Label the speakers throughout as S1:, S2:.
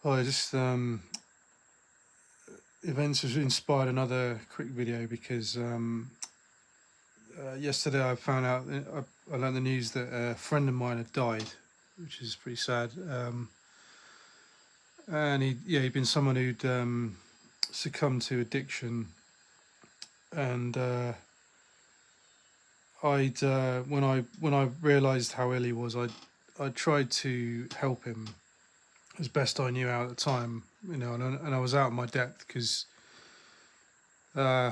S1: I just events have inspired another quick video because yesterday I found out I learned the news that a friend of mine had died, which is pretty sad. And he'd been someone who'd succumbed to addiction, and I'd when I realised how ill he was, I tried to help him as best I knew how at the time, and I was out of my depth because uh,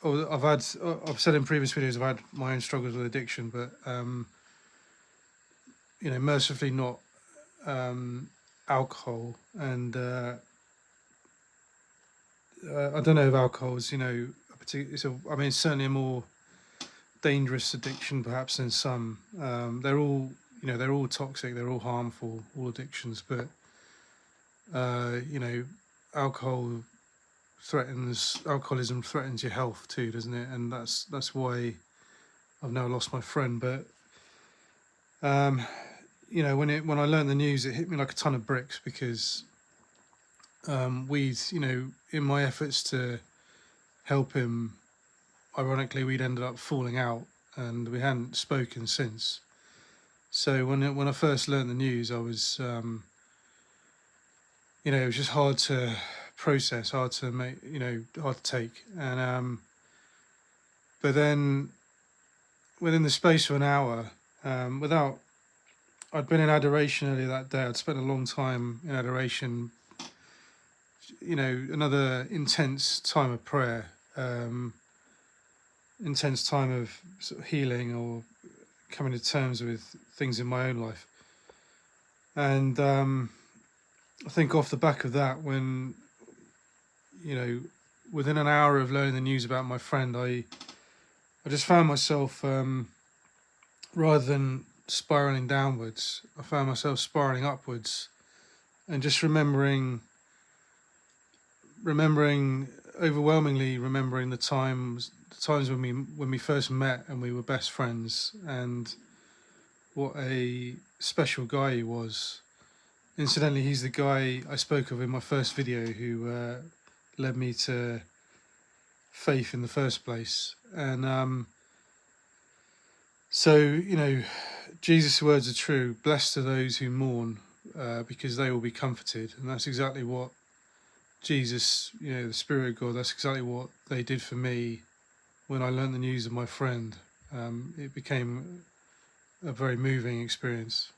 S1: I've said in previous videos I've had my own struggles with addiction, but mercifully not alcohol, and I don't know if alcohol is a particular. It's certainly a more dangerous addiction perhaps than some. They're all toxic, they're all harmful, all addictions, but alcohol alcoholism threatens your health too, doesn't it? And that's why I've now lost my friend. But when I learned the news, it hit me like a ton of bricks because in my efforts to help him, ironically, we'd ended up falling out and we hadn't spoken since. So when I first learned the news, I was, it was just hard to process, hard to make, hard to take. And but then within the space of an hour, I'd been in adoration earlier that day. I'd spent a long time in adoration, another intense time of prayer, intense time of sort of healing or coming to terms with things in my own life. And I think off the back of that, when, within an hour of learning the news about my friend, I just found myself, rather than spiraling downwards, I found myself spiraling upwards, and just remembering overwhelmingly remembering the times when we first met and we were best friends, and what a special guy he was. Incidentally, he's the guy I spoke of in my first video who led me to faith in the first place. And so, Jesus' words are true. Blessed are those who mourn, because they will be comforted. And that's exactly what Jesus, the Spirit of God, that's exactly what they did for me when I learnt the news of my friend. It became a very moving experience.